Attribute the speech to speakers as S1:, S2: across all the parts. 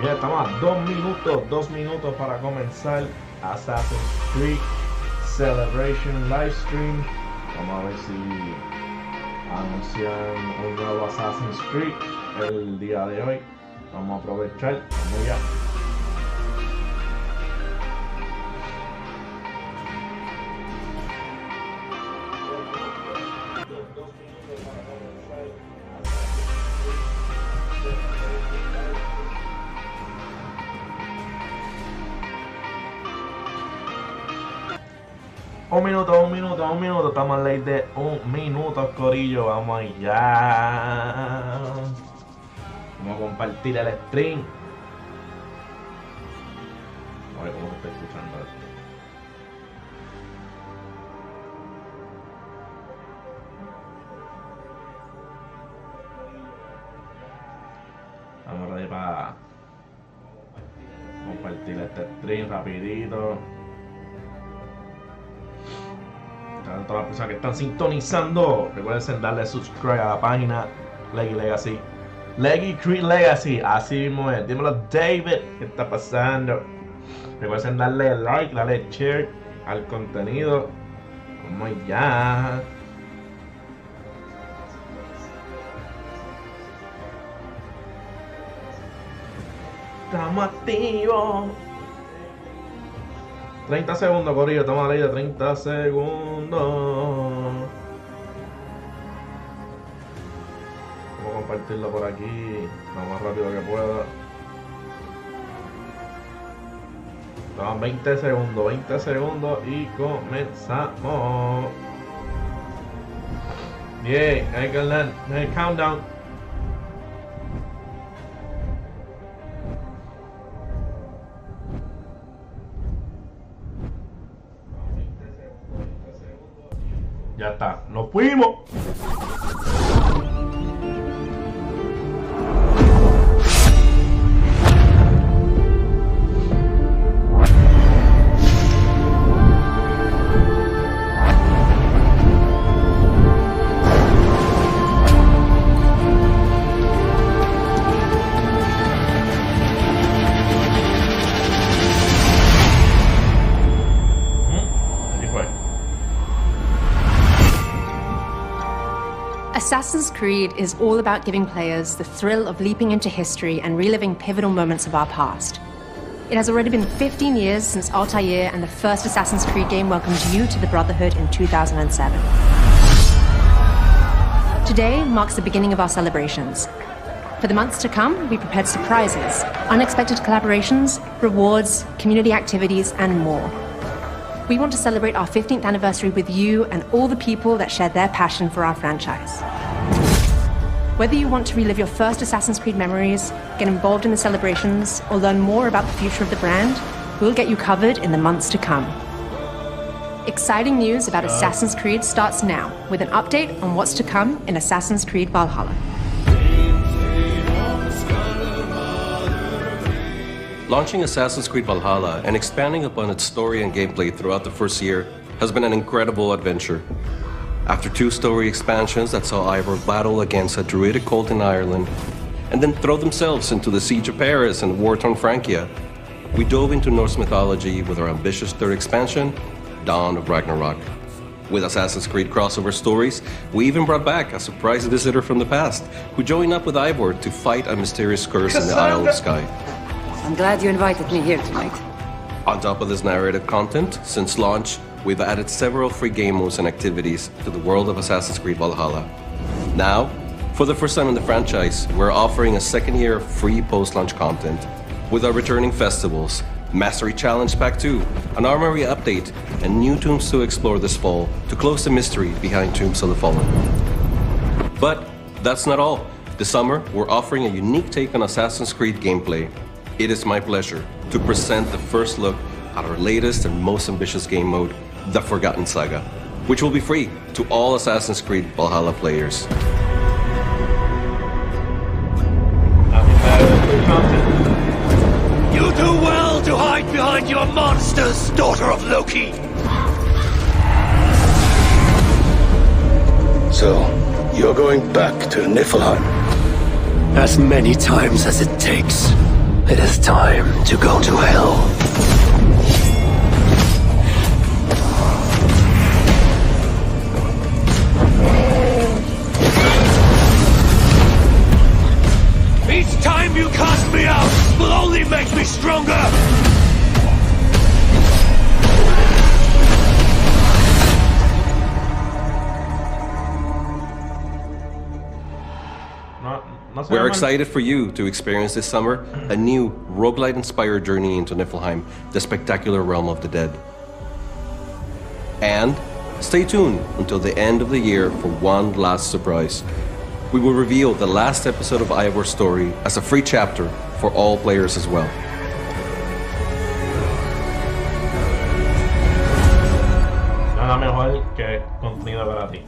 S1: Ya estamos a 2 minutos para comenzar Assassin's Creed Celebration Livestream. Vamos a ver si anuncian un nuevo Assassin's Creed el día de hoy. Vamos a aprovechar. Vamos ya. Un minuto, estamos late de un minuto, corillo, vamos allá. Vamos a compartir el stream. A ver cómo se está escuchando esto. Vamos ready para compartir este stream rapidito. A todas las personas que están sintonizando, recuerden darle subscribe a la página Leggy Legacy. Leggy Creed Legacy, así mismo es. Dímelo, David, ¿qué está pasando? Recuerden darle like, darle share al contenido. Como ya. Estamos activos. 30 segundos, corillo, estamos a la ley de 30 segundos. Vamos a compartirlo por aquí lo más rápido que pueda. Estamos 20 segundos y comenzamos. Bien, hay que learn el countdown. Ya está, nos fuimos.
S2: Assassin's Creed is all about giving players the thrill of leaping into history and reliving pivotal moments of our past. It has already been 15 years since Altair and the first Assassin's Creed game welcomed you to the Brotherhood in 2007. Today marks the beginning of our celebrations. For the months to come, we prepared surprises, unexpected collaborations, rewards, community activities, and more. We want to celebrate our 15th anniversary with you and all the people that share their passion for our franchise. Whether you want to relive your first Assassin's Creed memories, get involved in the celebrations, or learn more about the future of the brand, we'll get you covered in the months to come. Exciting news about Assassin's Creed starts now, with an update on what's to come in Assassin's Creed Valhalla.
S3: Launching Assassin's Creed Valhalla and expanding upon its story and gameplay throughout the first year has been an incredible adventure. After 2 story expansions that saw Ivor battle against a druidic cult in Ireland, and then throw themselves into the Siege of Paris and war-torn Francia, we dove into Norse mythology with our ambitious 3rd expansion, Dawn of Ragnarok. With Assassin's Creed crossover stories, we even brought back a surprise visitor from the past, who joined up with Ivor to fight a mysterious curse in the Isle of Skye.
S4: I'm glad you invited me here tonight.
S3: On top of this narrative content, since launch, we've added several free game modes and activities to the world of Assassin's Creed Valhalla. Now, for the first time in the franchise, we're offering a 2nd year of free post-launch content with our returning festivals, Mastery Challenge Pack 2, an Armory update, and new tombs to explore this fall to close the mystery behind Tombs of the Fallen. But that's not all. This summer, we're offering a unique take on Assassin's Creed gameplay. It is my pleasure to present the first look at our latest and most ambitious game mode, The Forgotten Saga, which will be free to all Assassin's Creed Valhalla players.
S5: You do well to hide behind your monsters, daughter of Loki!
S6: So, you're going back to Niflheim?
S5: As many times as it takes. It is time to go to hell. Each time you cast me out will only make me stronger!
S3: We're excited for you to experience this summer a new roguelite-inspired journey into Niflheim, the spectacular realm of the dead. And stay tuned until the end of the year for one last surprise. We will reveal the last episode of Ivor's story as a free chapter for all players as well.
S1: Nada mejor que contenido gratis.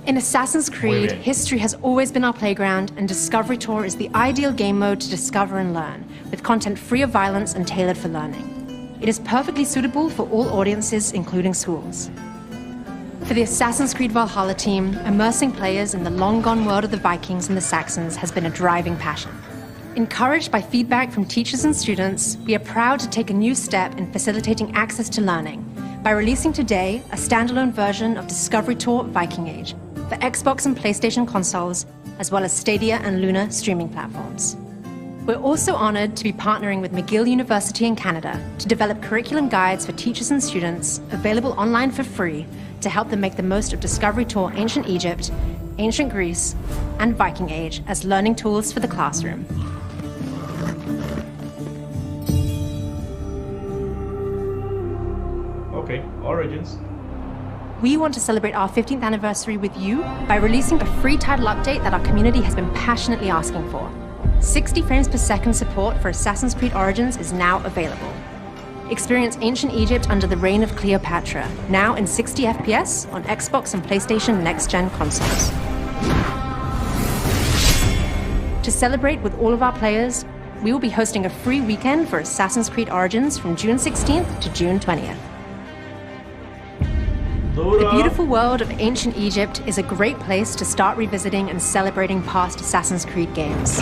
S2: In Assassin's Creed, history has always been our playground, and Discovery Tour is the ideal game mode to discover and learn, with content free of violence and tailored for learning. It is perfectly suitable for all audiences, including schools. For the Assassin's Creed Valhalla team, immersing players in the long-gone world of the Vikings and the Saxons has been a driving passion. Encouraged by feedback from teachers and students, we are proud to take a new step in facilitating access to learning by releasing today a standalone version of Discovery Tour Viking Age for Xbox and PlayStation consoles, as well as Stadia and Luna streaming platforms. We're also honored to be partnering with McGill University in Canada to develop curriculum guides for teachers and students available online for free to help them make the most of Discovery Tour Ancient Egypt, Ancient Greece, and Viking Age as learning tools for the classroom.
S1: Okay, Origins.
S2: We want to celebrate our 15th anniversary with you by releasing a free title update that our community has been passionately asking for. 60 frames per second support for Assassin's Creed Origins is now available. Experience Ancient Egypt under the reign of Cleopatra, now in 60 FPS on Xbox and PlayStation next-gen consoles. To celebrate with all of our players, we will be hosting a free weekend for Assassin's Creed Origins from June 16th to June 20th. The beautiful world of ancient Egypt is a great place to start revisiting and celebrating past Assassin's Creed games.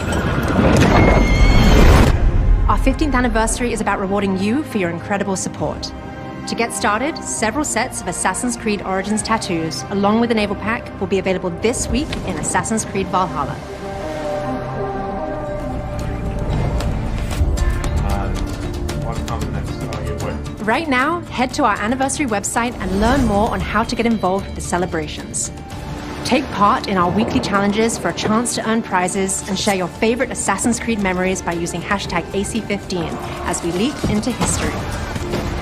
S2: Our 15th anniversary is about rewarding you for your incredible support. To get started, several sets of Assassin's Creed Origins tattoos, along with a naval pack, will be available this week in Assassin's Creed Valhalla.
S1: What comes next?
S2: Right now, head to our anniversary website and learn more on how to get involved with the celebrations. Take part in our weekly challenges for a chance to earn prizes and share your favorite Assassin's Creed memories by using hashtag AC15 as we leap into history.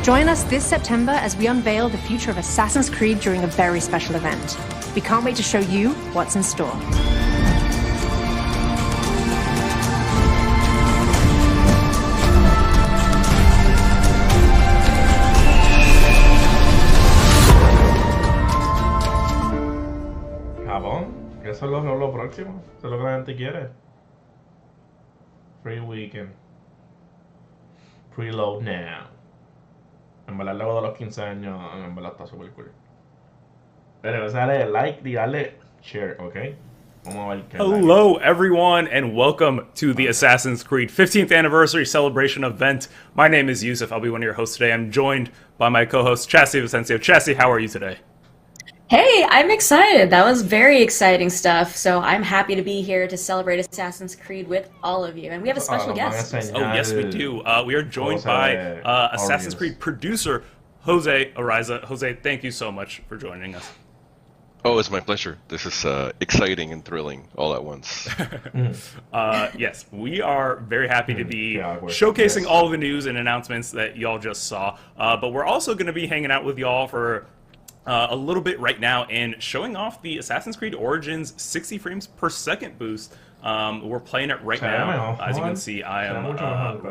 S2: Join us this September as we unveil the future of Assassin's Creed during a very special event. We can't wait to show you what's in store.
S1: Eso es lo próximo. Eso es lo que la gente quiere. Free weekend. Preload now. En verdad, luego de los 15 años, en verdad está super cool. Pero dale like y dale share, ¿ok? Vamos a ver qué.
S6: Hello, everyone, and welcome to the Assassin's Creed 15th anniversary celebration event. My name is Yusuf. I'll be one of your hosts today. I'm joined by my co-host, Chassie Vicencio. Chassie, how are you today?
S7: Hey, I'm excited. That was very exciting stuff. So I'm happy to be here to celebrate Assassin's Creed with all of you. And we have a special guest.
S6: Oh, yes, we do. We are joined by Assassin's Creed producer, Jose Ariza. Jose, thank you so much for joining us.
S3: Oh, it's my pleasure. This is exciting and thrilling all at once.
S6: Yes, we are very happy to be showcasing all of the news and announcements that y'all just saw. But we're also going to be hanging out with y'all for a little bit right now and showing off the Assassin's Creed Origins 60 frames per second boost. We're playing it right now. As you can see, I am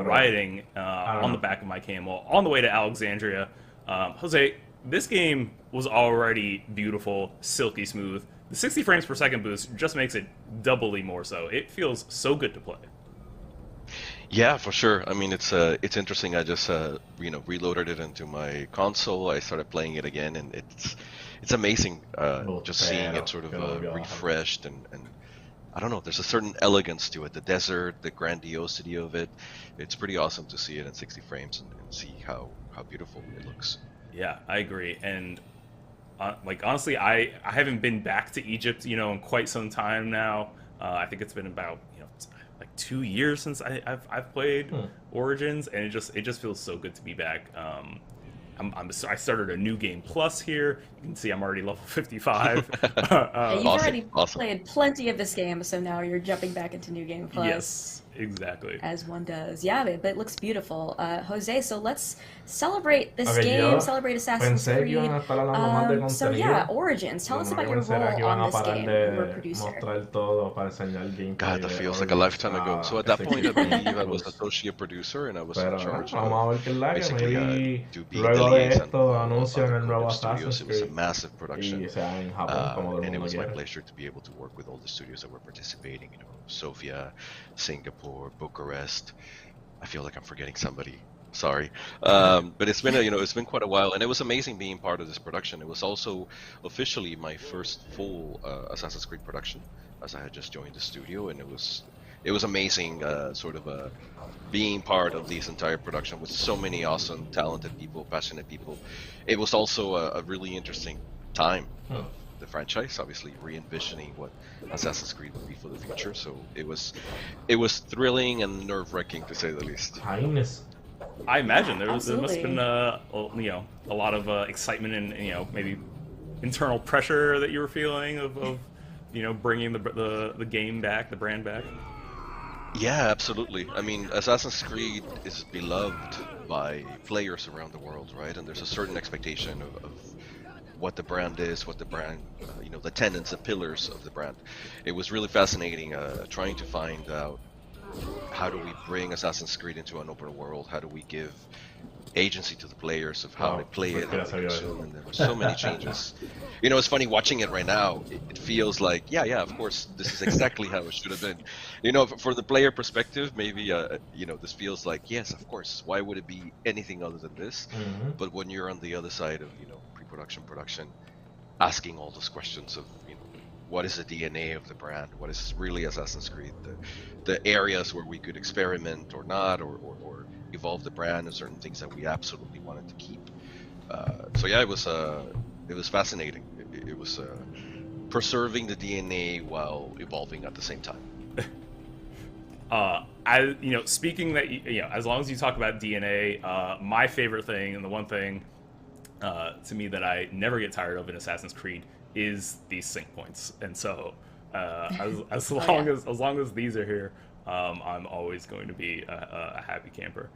S6: riding on the back of my camel on the way to Alexandria. Jose, this game was already beautiful, silky smooth. The 60 frames per second boost just makes it doubly more so. It feels so good to play.
S3: Yeah, for sure. I mean, it's interesting. I just reloaded it into my console. I started playing it again, and it's amazing. Just seeing it sort of refreshed and I don't know, there's a certain elegance to it. The desert, the grandiosity of it. It's pretty awesome to see it in 60 frames and see how beautiful it looks.
S6: Yeah, I agree. And like honestly, I haven't been back to Egypt, you know, in quite some time now. I think it's been about, you know, like 2 years since I've played Origins, and it just feels so good to be back. I started a new game plus here. You can see I'm already level 55.
S7: Yeah, you've already played plenty of this game, so now you're jumping back into new game plus.
S6: Yes, exactly.
S7: As one does. Yeah, but it looks beautiful. Jose, so let's celebrate this game, celebrate Assassin's Creed. So yeah, Origins. Tell us about your role on this game. You were producer.
S3: God, that feels like a lifetime ago. So at that point, I believe I was associate producer and I was in charge of basically to be the liaison of studios. It was a massive production, and it was my pleasure to be able to work with all the studios that were participating. You know, Sofia, Singapore, Bucharest. I feel like I'm forgetting somebody. Sorry, but it's been it's been quite a while, and it was amazing being part of this production. It was also officially my first full Assassin's Creed production, as I had just joined the studio, and it was amazing, being part of this entire production with so many awesome, talented people, passionate people. It was also a really interesting time. The franchise, obviously re-envisioning what Assassin's Creed would be for the future. So it was thrilling and nerve-wracking, to say the least.
S6: I imagine there must have been a lot of excitement and maybe internal pressure that you were feeling of bringing the game back, the brand back.
S3: Yeah, absolutely. I mean, Assassin's Creed is beloved by players around the world, right? And there's a certain expectation of what the brand is, what the brand, the tenets and pillars of the brand. It was really fascinating trying to find out how do we bring Assassin's Creed into an open world, how do we give agency to the players of how they play it, how they consume, and there were so many changes. It's funny watching it right now. It feels like, yeah, of course, this is exactly how it should have been. For the player perspective, maybe, this feels like, yes, of course, why would it be anything other than this? But when you're on the other side of, production, asking all those questions of, what is the DNA of the brand? What is really Assassin's Creed? The areas where we could experiment or not, or evolve the brand, and certain things that we absolutely wanted to keep. So yeah, it was fascinating. It was preserving the DNA while evolving at the same time.
S6: Speaking that, as long as you talk about DNA, my favorite thing and the one thing to me that I never get tired of in Assassin's Creed is these sync points. And so as long as these are here, I'm always going to be a happy camper.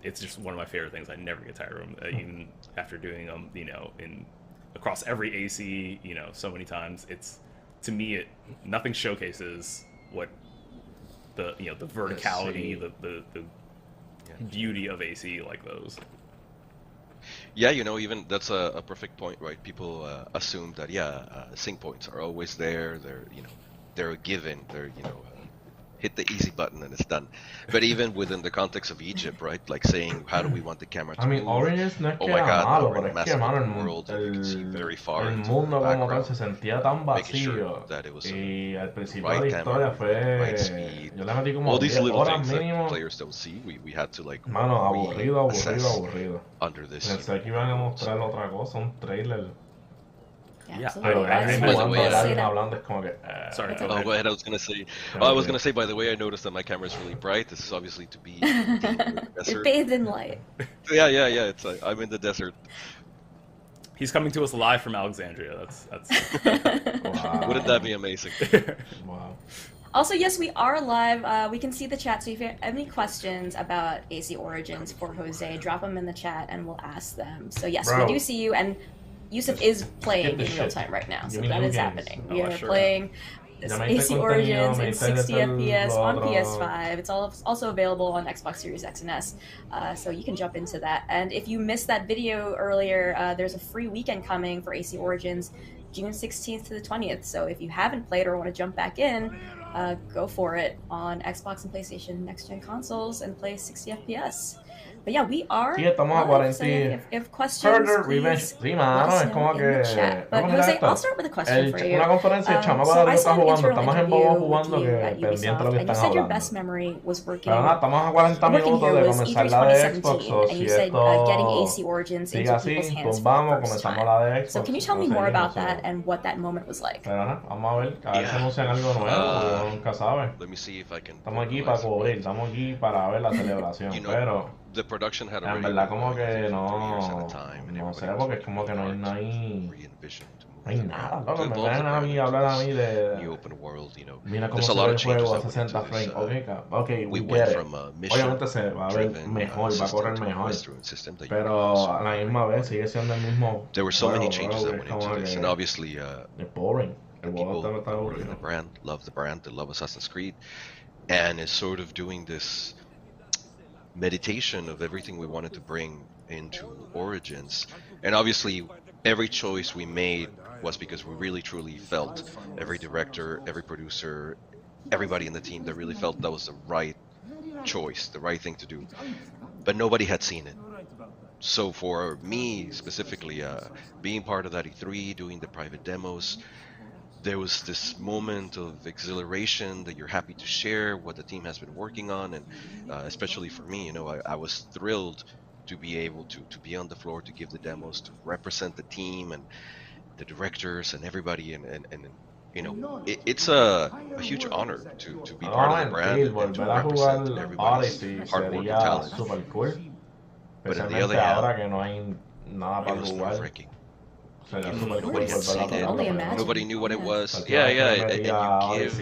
S6: It's just one of my favorite things. I never get tired of them, even after doing them, across every AC, so many times. It's, to me, nothing showcases what the verticality, the beauty of AC like those.
S3: Yeah, even that's a perfect point, right? People assume that sync points are always there. They're a given. They're hit the easy button and it's done. But even within the context of Egypt, right? Like saying, how do we want the camera to move?
S1: Origins no es que era malo, pero es que, mano, el mundo como tal se sentía tan vacío. Y al principio de la historia fue... Yo le metí como 10 horas mínimo. Mano, aburrido. Pensé que iban a mostrar otra cosa, un trailer.
S7: Yeah,
S6: Sorry.
S3: Oh, go ahead. I was gonna say. By the way, I noticed that my camera is really bright. This is obviously to be in the desert.
S7: You're bathed in light.
S3: Yeah. It's I'm in the desert.
S6: He's coming to us live from Alexandria. That's
S1: Wow.
S3: Wouldn't that be amazing?
S1: Wow.
S7: Also, yes, we are live. We can see the chat, so if you have any questions about AC Origins for Jose, drop them in the chat and we'll ask them. So yes, we do see you, and Yusuf is playing in real time right now, so that is happening. We are playing this AC Origins in 60 FPS on PS5. It's also available on Xbox Series X and S, so you can jump into that. And if you missed that video earlier, there's a free weekend coming for AC Origins, June 16th to the 20th. So if you haven't played or want to jump back in, go for it on Xbox and PlayStation next-gen consoles and play 60 FPS. But yeah, we are.
S1: Sí, estamos a 40.
S7: So if questions,
S1: Further Revenge. Sí, mano, es como que.
S7: But Jose, I'll start with a question for you.
S1: Una conferencia, el chamaco de está jugando. Estamos en bobo jugando que pendiente de lo que están
S7: hablando. Your best memory was working. Pero nada, estamos a 40 minutos de comenzar la de Xbox. And you said getting AC Origins into people's hands for the first time. So can you tell me more about that and what that moment was like?
S1: Pero nada, vamos a ver. A ver si anuncian algo nuevo. Nunca sabe.
S3: Let me see if I can.
S1: Estamos aquí para cubrir. Estamos aquí para ver la celebración. Pero.
S3: The production had
S1: en verdad como que no sé porque es como que no hay nada, loco, me ven a mí hablar a mí de mira cómo se ve el juego a 60 frames, okay, we get it. Obviamente se va a ver mejor, va a correr mejor, pero a la misma vez sigue siendo el mismo
S3: there were so many changes that went into this, and obviously
S1: it's boring.
S3: The people in the brand, they love Assassin's Creed, and is sort of doing this meditation of everything we wanted to bring into Origins. And obviously every choice we made was because we really truly felt, every director, every producer, everybody in the team that really felt that was the right choice, the right thing to do, but nobody had seen it. So for me specifically, being part of that E3, doing the private demos, there was this moment of exhilaration that you're happy to share what the team has been working on, and especially for me, you know, I was thrilled to be able to be on the floor, to give the demos, to represent the team and the directors and everybody, and you know, it's a huge honor to be part of the brand and to represent everybody's hard work and talent. But on the other hand, it was nerve-wracking. Nobody had seen it. Nobody knew what it was. Yeah, and you give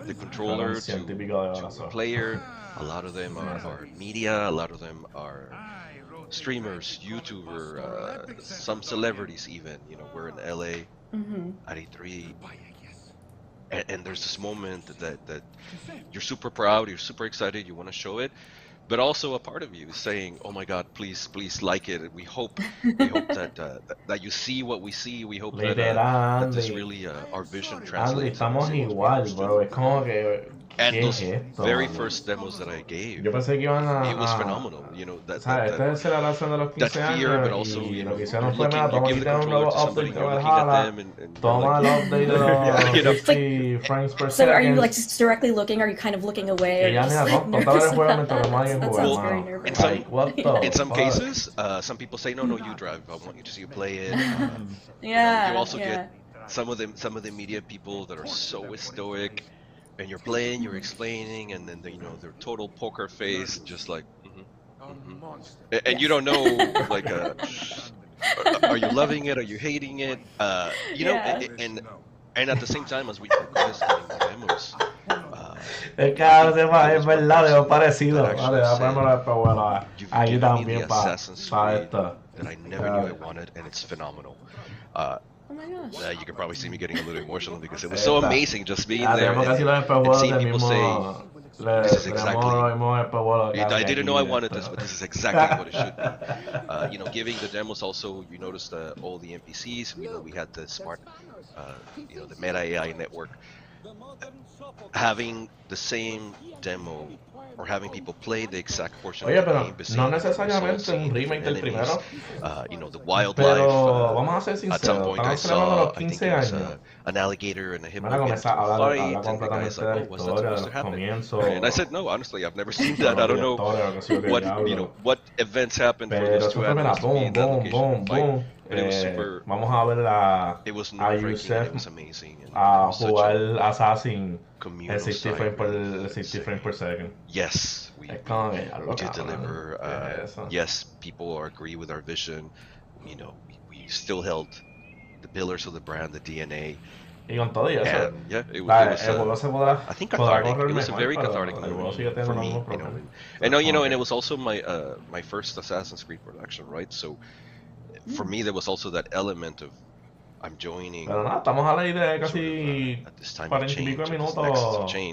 S3: the controller to a player. A lot of them are media. A lot of them are streamers, YouTuber, some celebrities even. You know, we're in LA at E3, and there's this moment that you're super proud, you're super excited, you want to show it. But also a part of you is saying, "Oh my God, please like it." We hope that you see what we see. We hope that this really our vision translates.
S1: Estamos igual, bro. Es como que
S3: and those very first demos that I gave,
S1: yo pensé que iban
S3: it was phenomenal. You know that
S1: fear,
S3: but also you know,
S1: you
S3: give the controller to somebody, you're looking at them
S1: and
S3: you know.
S1: frames per second.
S7: So are you like just directly looking? Are you kind of looking away? Or just, like, nervous about that? That sounds very nerve-wracking.
S3: In some cases, some people say, no, you drive. I want you to see you play it.
S7: Yeah.
S3: You also get some of the media people that are so stoic, and you're playing, you're explaining, and then you know their total poker face, just like, and you don't know, like, are you loving it? Are you hating it? You know, and at the same time as we progress doing the demos.
S1: Es verdad, es parecido. Vale, ahí también para esto.
S3: That I never knew I wanted, and it's phenomenal.
S7: Oh my gosh.
S3: You can probably see me getting a little emotional because it was so amazing just being there and seeing people say, this is exactly. I didn't know I wanted this, but this is exactly what it should be. You know, giving the demos also, you noticed all the NPCs. You know, we had the smart, you know, the Meta AI network. Having the same demo or having people play the exact portion of the game,
S1: no necesariamente un remake del primero.
S3: You know, the wildlife.
S1: Vamos a ser sinceros,
S3: at some point I saw, I think it was an alligator and a hippo get into a fight, and the guy's like, "Oh, what's that supposed to happen?" And I said, "No, honestly, I've never seen that. I don't know what events happened for those two animals to be in that location to fight." But it was super.
S1: Vamos a ver
S3: it was nerve-wracking. It was amazing.
S1: A jugar Assassin en 60 frames per second.
S3: Yes, we did deliver. Yes, people agree with our vision. You know, we still held the pillars of the brand, the DNA.
S1: Y con todo eso,
S3: yeah, it was I think cathartic. It was a very cathartic moment for me. You know, and it was also my first Assassin's Creed production, right? So for me, there was also that element of I'm joining.
S1: Pero nada, estamos a la idea de casi 40 y pico de minutos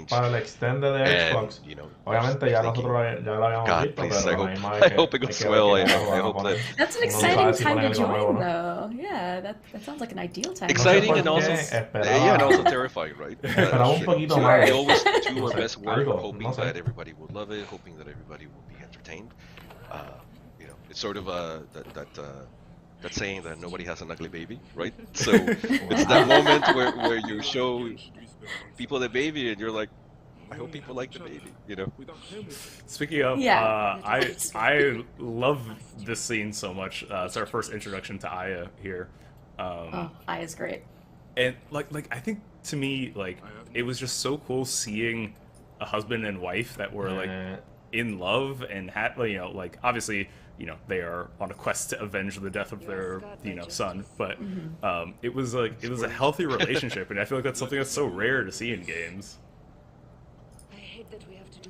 S1: para el extended de Xbox.
S3: You know,
S1: obviamente ya nosotros ya lo habíamos visto, pero
S3: I hope it goes well. I hope that.
S7: That's an exciting time to join, though. Yeah, that sounds like an ideal time.
S3: Exciting and also and also terrifying, right?
S1: Esperaba un poquito más.
S3: We always do our best work, hoping that everybody will love it, hoping that everybody will be entertained. it's sort of that saying that nobody has an ugly baby, right? So it's that moment where you show people the baby and you're like, I hope people like the baby, you know.
S6: Speaking of, I love this scene so much. It's our first introduction to Aya here.
S7: Aya's great.
S6: And like I think to me, like, it was just so cool seeing a husband and wife that were like in love and had, you know, like, obviously, you know, they are on a quest to avenge the death of their, you know, son, but it was like, it was a healthy relationship, and I feel like that's something that's so rare to see in games.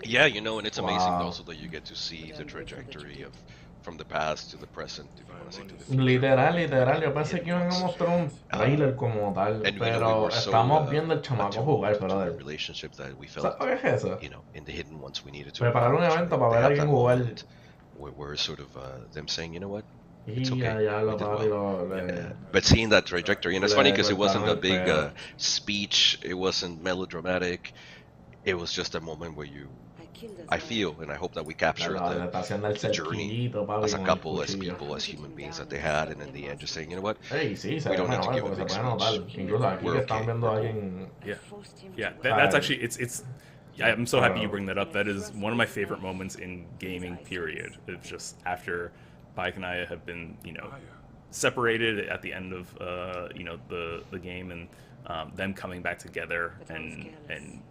S3: Yeah, you know, and it's amazing also that you get to see the trajectory of from the past to the present, if you want to say, to the future.
S1: Literal, yo pensé que iban a mostrar un trailer como tal, pero estamos viendo el chamaco jugar, pero
S3: relationship that we felt,
S1: ¿sabes qué es eso?
S3: you know, in the hidden ones we needed to
S1: preparar un evento para ver a alguien jugar.
S3: Where sort of them saying, you know what,
S1: it's
S3: okay. But seeing that trajectory, and it's funny because it wasn't a big speech, it wasn't melodramatic, it was just a moment where I feel, and I hope that we capture the journey as a couple, as people, as human beings that they had, and in the end just saying, you know what, we don't need to give a big speech. We're okay.
S6: Yeah, that's actually, it's I'm so happy you bring that up. That is one of my favorite moments in gaming, period. It's just after Bayek and Aya have been, you know, separated at the end of, you know, the game, and them coming back together and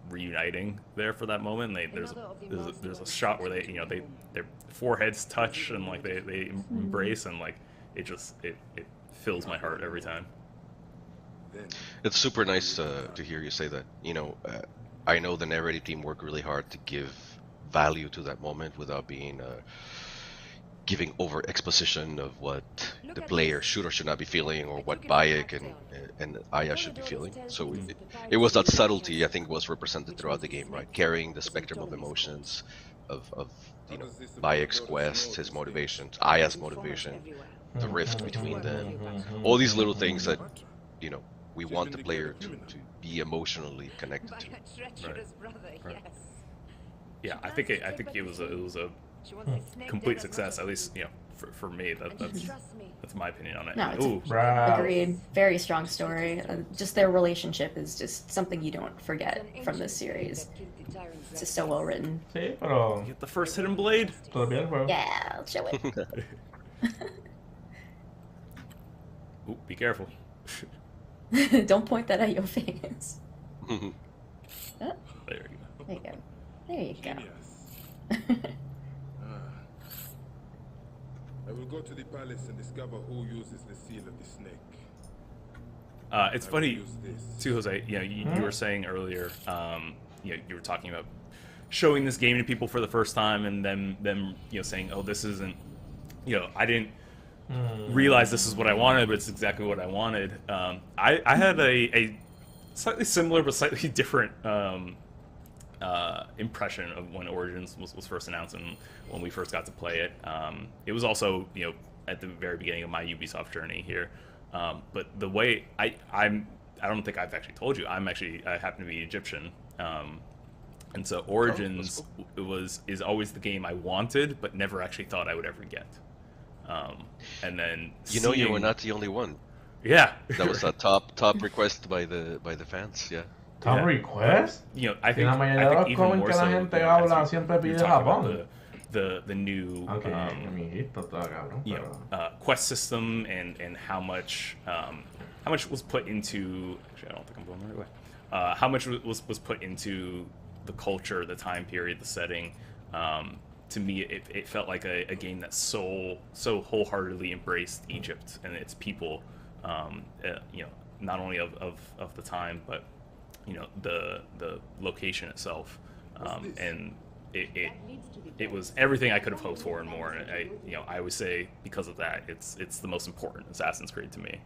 S6: reuniting there for that moment. There's a shot where they, you know, their foreheads touch and like they embrace, and like it fills my heart every time.
S3: It's super nice to hear you say that. You know, I know the narrative team worked really hard to give value to that moment without being giving over exposition of what the player should or should not be feeling, or what Bayek and Aya should be feeling. So it was that subtlety, I think, was represented throughout the game, right? Carrying the spectrum of emotions of you know, Bayek's quest, his motivations, Aya's motivation, the rift between them, all these little things that, you know, we want the player to be emotionally connected to.
S6: Right. Yeah, I think it was a complete success, at least, you know, for me. That's my opinion on it.
S7: No, agreed. Very strong story. Just their relationship is just something you don't forget from this series. It's just so well written.
S1: Sí, pero
S6: get the first hidden blade.
S7: Yeah, I'll show it.
S6: Ooh, be careful.
S7: Don't point that at your face.
S6: Oh.
S7: There you go. There you go. There you go.
S8: I will go to the palace and discover who uses the seal of the snake.
S6: It's funny too, Jose. You know, you were saying earlier, you know, you were talking about showing this game to people for the first time, and them, you know, saying, "Oh, this isn't," you know, I didn't realize this is what I wanted, but it's exactly what I wanted. I had a slightly similar but slightly different impression of when Origins was first announced and when we first got to play it. It was also, you know, at the very beginning of my Ubisoft journey here. But the way I don't think I've actually told you, I happen to be Egyptian. And so Origins is always the game I wanted, but never actually thought I would ever get. And then
S3: you were not the only one.
S6: Yeah,
S3: that was a top request by the fans. Yeah,
S1: top request.
S6: You know, I think even more so. The new quest system and how much was put into. Actually, I don't think I'm going the right way. How much was put into the culture, the time period, the setting. To me, it felt like a game that so wholeheartedly embraced Egypt and its people. You know, not only of the time, but you know, the location itself, and it was everything I could have hoped for and more. And I would say because of that, it's the most important Assassin's Creed to me.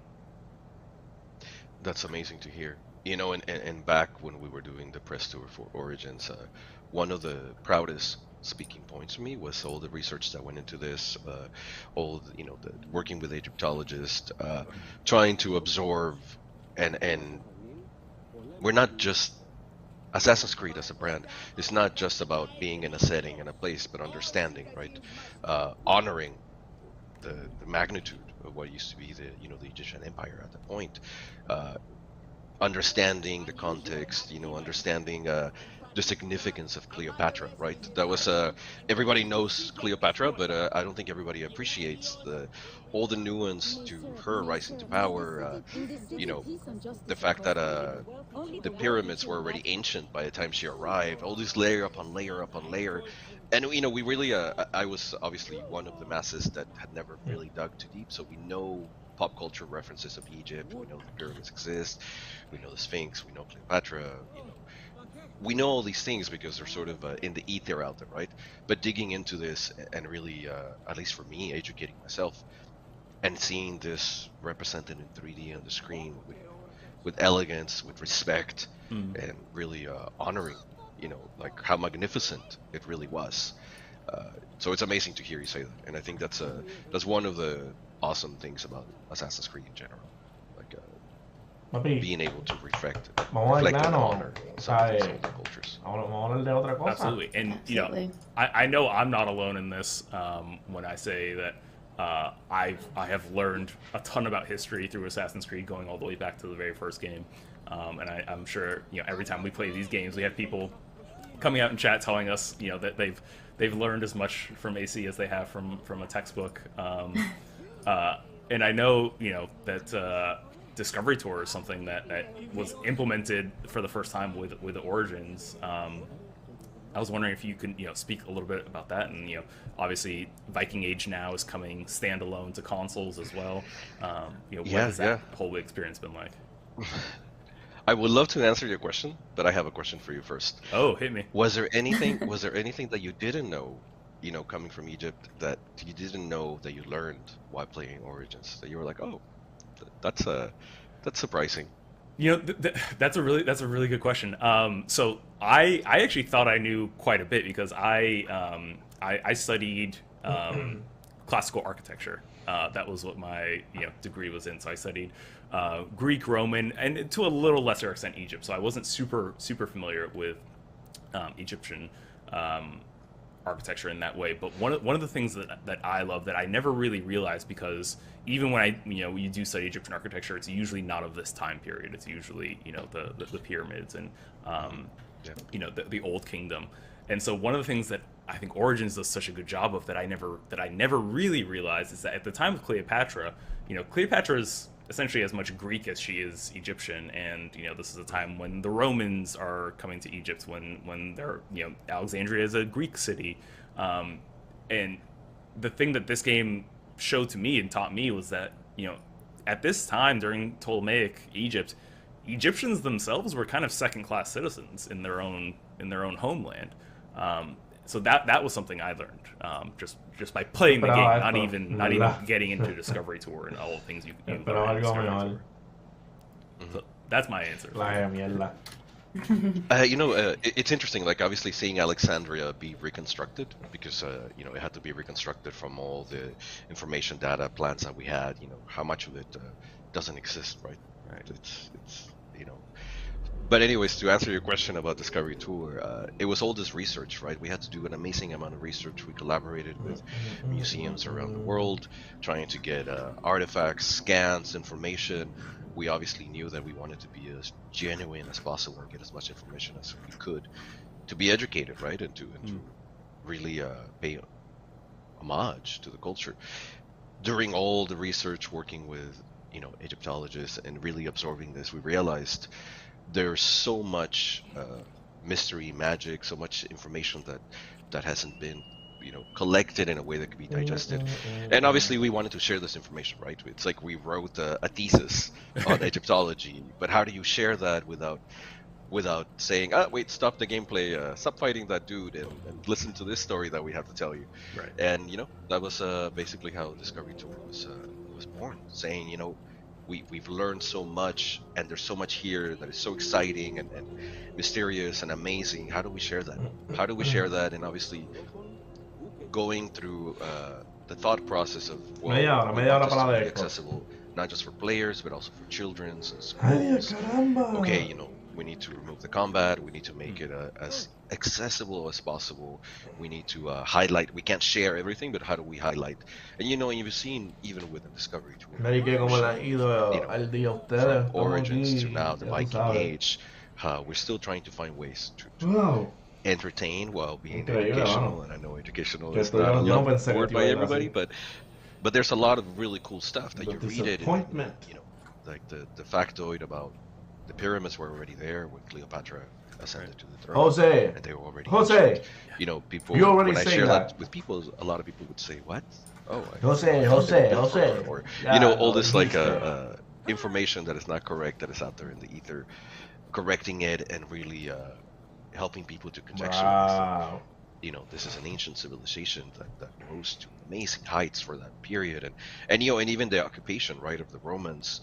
S3: That's amazing to hear. You know, and back when we were doing the press tour for Origins, one of the proudest speaking points for me was all the research that went into this, all the, the working with Egyptologists, trying to absorb, and we're not just Assassin's Creed as a brand. It's not just about being in a setting and a place, but understanding, right? Honoring the magnitude of what used to be the the Egyptian Empire at that point, understanding the context, understanding the significance of Cleopatra, right? That was everybody knows Cleopatra, but I don't think everybody appreciates all the nuance to her rising to power. The fact that the pyramids were already ancient by the time she arrived, all this layer upon layer upon layer. And we really I was obviously one of the masses that had never really dug too deep, so we know pop culture references of Egypt. We know the pyramids exist, we know the Sphinx, we know Cleopatra, we know all these things because they're sort of in the ether out there, right? But digging into this and really, at least for me, educating myself and seeing this represented in 3D on the screen with elegance, with respect, and really honoring, like how magnificent it really was. So it's amazing to hear you say that, and I think that's one of the awesome things about Assassin's Creed in general, like being able to reflect and honor some of these other cultures.
S6: Absolutely, and I know I'm not alone in this when I say that I have learned a ton about history through Assassin's Creed, going all the way back to the very first game, and I'm sure every time we play these games, we have people coming out in chat telling us that they've learned as much from AC as they have from a textbook, and I know that Discovery Tour is something that was implemented for the first time with Origins. I was wondering if you can speak a little bit about that, and obviously Viking Age now is coming standalone to consoles as well. What has that whole experience been like?
S3: I would love to answer your question, but I have a question for you first.
S6: Oh, hit me.
S3: Was there anything that you didn't know, coming from Egypt, that you didn't know that you learned while playing Origins, that you were like, oh, that's surprising?
S6: That's a really good question. So I actually thought I knew quite a bit because I studied classical architecture. That was what my degree was in. So I studied Greek, Roman, and to a little lesser extent Egypt. So I wasn't super familiar with Egyptian architecture in that way. But one of the things that I love that I never really realized, because even when you do study Egyptian architecture, it's usually not of this time period. It's usually the pyramids and the Old Kingdom. And so one of the things that I think Origins does such a good job of that I never really realized is that at the time of Cleopatra, Cleopatra is essentially as much Greek as she is Egyptian, and this is a time when the Romans are coming to Egypt, when they're Alexandria is a Greek city, and the thing that this game showed to me and taught me was that at this time during Ptolemaic Egypt, Egyptians themselves were kind of second-class citizens in their own homeland. So that was something I learned just by playing the game, not even getting into Discovery Tour and all the things you learn in Discovery Tour. So that's my answer.
S3: It's interesting, like obviously seeing Alexandria be reconstructed, because it had to be reconstructed from all the information, data, plans that we had. How much of it doesn't exist, right? It's But anyways, to answer your question about Discovery Tour, it was all this research, right? We had to do an amazing amount of research. We collaborated with museums around the world, trying to get artifacts, scans, information. We obviously knew that we wanted to be as genuine as possible and get as much information as we could to be educated, right? And to really pay homage to the culture. During all the research, working with, Egyptologists and really absorbing this, we realized there's so much mystery, magic, so much information that hasn't been collected in a way that could be digested. And obviously we wanted to share this information, right? It's like we wrote a thesis on Egyptology, but how do you share that without saying, wait, stop the gameplay, stop fighting that dude and listen to this story that we have to tell you.
S6: Right.
S3: And that was basically how Discovery Tour was born, saying, we've learned so much, and there's so much here that is so exciting and mysterious and amazing. How do we share that? How do we share that? And obviously going through the thought process of accessible not just for players but also for children and schools. Okay, we need to remove the combat. We need to make it as accessible as possible. We need to highlight. We can't share everything, but how do we highlight? And you know, you've seen even with the Discovery Tour, from Origins to now the Viking Age, we're still trying to find ways to entertain while being educational. And I know educational is not a loved word by everybody, but there's a lot of really cool stuff that you read it. And, you know, like the factoid about the pyramids were already there when Cleopatra ascended to the throne. And they were already ancient. You know, people, when I share that with people, a lot of people would say, what? Oh,
S1: Jose.
S3: Or, you know, all this like information that is not correct, that is out there in the ether, correcting it and really helping people to contextualize that, you know, this is an ancient civilization that rose to amazing heights for that period. And you know, and even the occupation, right, of the Romans,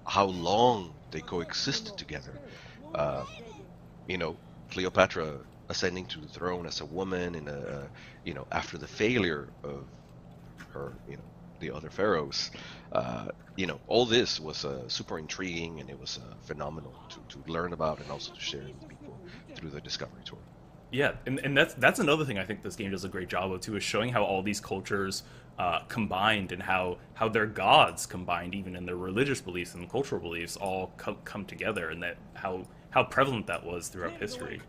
S3: how long they coexisted together. You know, Cleopatra ascending to the throne as a woman, and you know, after the failure of her, you know, the other pharaohs, you know, all this was super intriguing, and it was phenomenal to learn about and also to share with people through the Discovery Tour.
S6: Yeah, and that's another thing I think this game does a great job of too, is showing how all these cultures combined, and how their gods combined, even in their religious beliefs and cultural beliefs, all come together, and that how prevalent that was throughout history.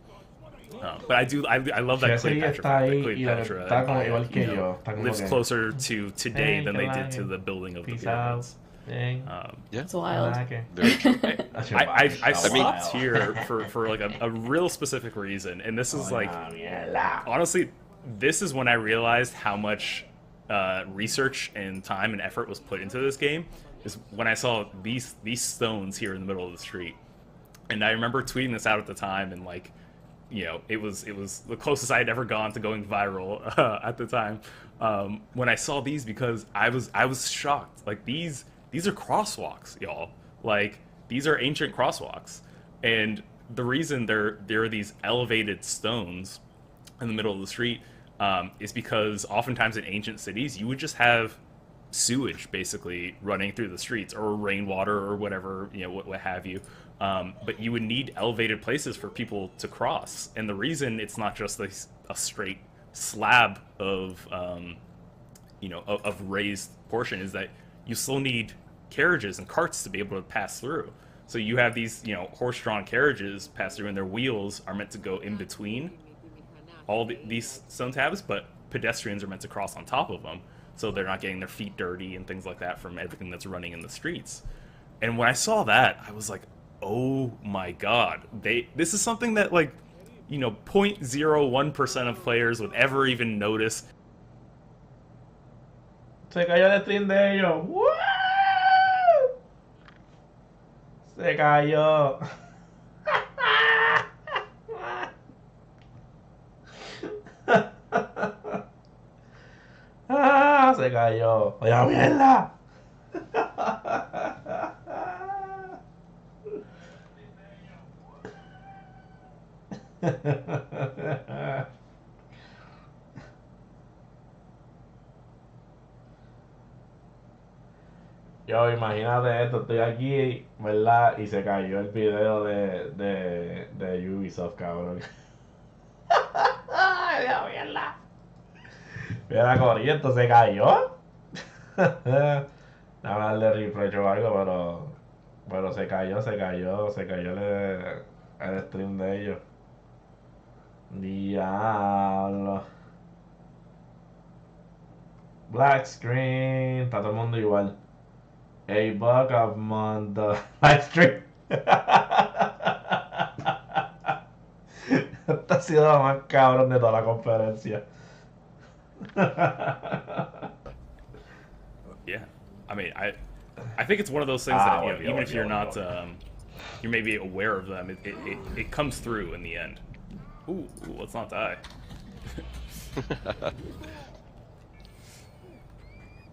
S6: But I love that Cleopatra lives closer to today than they did to the building of the pyramids.
S3: Yeah,
S7: it's wild.
S3: Very true.
S6: I stopped here for like a real specific reason, and this is like, honestly, this is when I realized how much research and time and effort was put into this game, is when I saw these stones here in the middle of the street. And I remember tweeting this out at the time, and like, you know, it was the closest I had ever gone to going viral at the time, when I saw these, because I was shocked. Like, these are crosswalks, y'all. Like, these are ancient crosswalks, and the reason there are these elevated stones in the middle of the street is because oftentimes in ancient cities you would just have sewage basically running through the streets, or rainwater, or whatever, you know, what have you. But you would need elevated places for people to cross, and the reason it's not just a straight slab of you know, of raised portion, is that you still need carriages and carts to be able to pass through. So you have these, you know, horse-drawn carriages pass through, and their wheels are meant to go in between all these stone tabs, but pedestrians are meant to cross on top of them, so they're not getting their feet dirty and things like that from everything that's running in the streets. And when I saw that, I was like, oh my god, this is something that, like, you know, 0.01% of players would ever even notice.
S1: Se cayó el stream de ellos. ¡Woo! Se cayó. Se cayó. ¡Oye, mierda! Yo, imagínate esto, estoy aquí, ¿verdad? Y se cayó el video de Ubisoft, cabrón. ¡Ay, Dios, mierda! Mira, corriendo, se cayó. Déjame darle refresh o algo, pero se cayó el stream de ellos. Diablo. Black screen, está todo el mundo igual. A bug of the live stream. Esta ha sido lo más cabrón de toda la conferencia.
S6: Yeah, I mean, I think it's one of those things that, you know, even if you're not, you may be aware of them, it comes through in the end. Ooh, let's not die.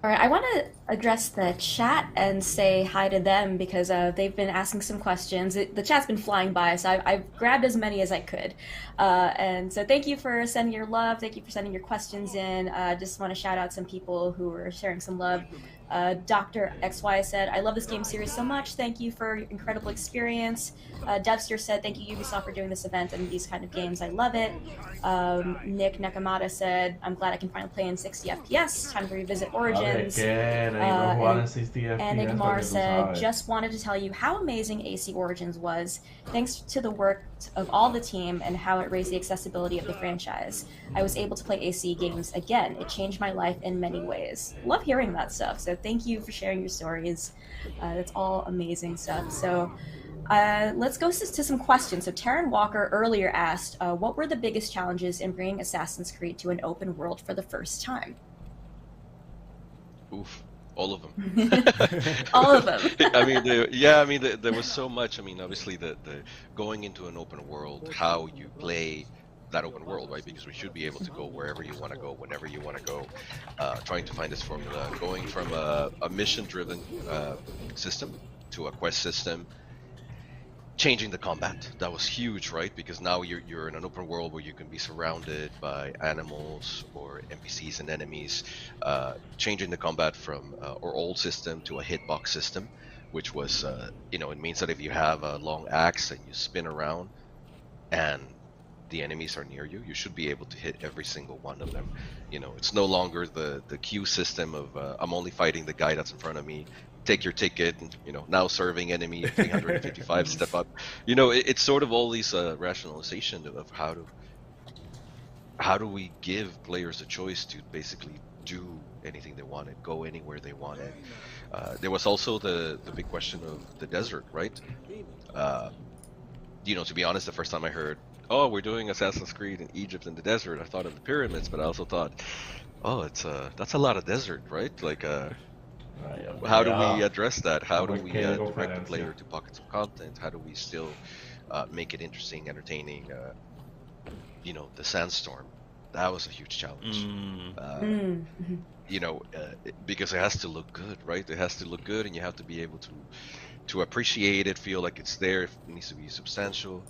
S7: All right, I want to address the chat and say hi to them, because they've been asking some questions. The chat's been flying by, so I've grabbed as many as I could. And so thank you for sending your love. Thank you for sending your questions in. Just want to shout out some people who were sharing some love. Dr. XY said, I love this game series so much. Thank you for your incredible experience. Devster said, thank you, Ubisoft, for doing this event and these kind of games. I love it. Nick Nakamata said, I'm glad I can finally play in 60 FPS. Time to revisit Origins. Enigmar said, just wanted to tell you how amazing AC Origins was. Thanks to the work of all the team and how it raised the accessibility of the franchise. I was able to play AC games again. It changed my life in many ways. Love hearing that stuff. So thank you for sharing your stories. That's all amazing stuff. So let's go to some questions. So Taryn Walker earlier asked, what were the biggest challenges in bringing Assassin's Creed to an open world for the first time?
S9: Oof. All of them.
S7: All of them.
S9: I mean, there was so much. I mean, obviously, the going into an open world, how you play that open world, right? Because we should be able to go wherever you want to go, whenever you want to go. Trying to find this formula, going from a mission-driven system to a quest system. Changing the combat, that was huge, right? Because now you're in an open world where you can be surrounded by animals or NPCs and enemies. Changing the combat from our old system to a hitbox system, which was, it means that if you have a long axe and you spin around and the enemies are near you, you should be able to hit every single one of them. It's no longer the queue system of I'm only fighting the guy that's in front of me. Take your ticket, and now serving enemy 355 step up. It's sort of all these rationalization of how do we give players a choice to basically do anything they wanted, go anywhere they wanted. There was also the big question of the desert, right? To be honest, the first time I heard, oh, we're doing Assassin's Creed in Egypt in the desert, I thought of the pyramids, but I also thought, oh, that's a lot of desert, right? Like how do we address that? How do we direct the player to pockets of content? How do we still make it interesting, entertaining? The sandstorm, that was a huge challenge. Because it has to look good, right? It has to look good, and you have to be able to appreciate it, feel like it's there. It needs to be substantial.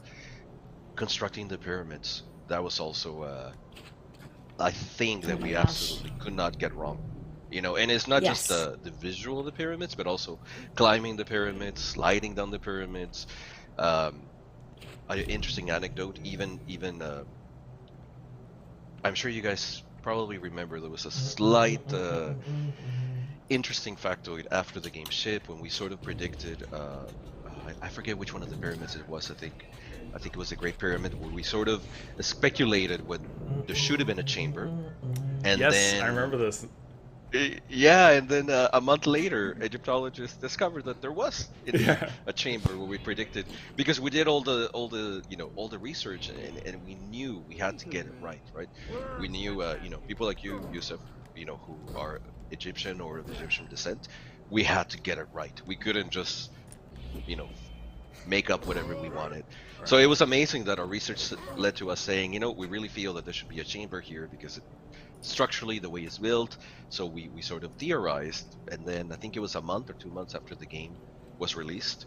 S9: Constructing the pyramids, that was also I think that we absolutely could not get wrong. And it's not just the visual of the pyramids, but also climbing the pyramids, sliding down the pyramids. An interesting anecdote, even I'm sure you guys probably remember there was a slight interesting factoid after the game shipped when we sort of predicted, I forget which one of the pyramids it was. I think it was the Great Pyramid, where we sort of speculated when there should have been a chamber, and then
S6: I remember this.
S9: Yeah, and then a month later, Egyptologists discovered that there was a chamber where we predicted, because we did all the research, and we knew we had to get it right. We knew, people like you, Yusuf, who are Egyptian or of Egyptian descent, we had to get it right. We couldn't just, make up whatever we wanted. Right. So it was amazing that our research led to us saying, we really feel that there should be a chamber here because structurally the way it's built. So we sort of theorized, and then I think it was a month or 2 months after the game was released,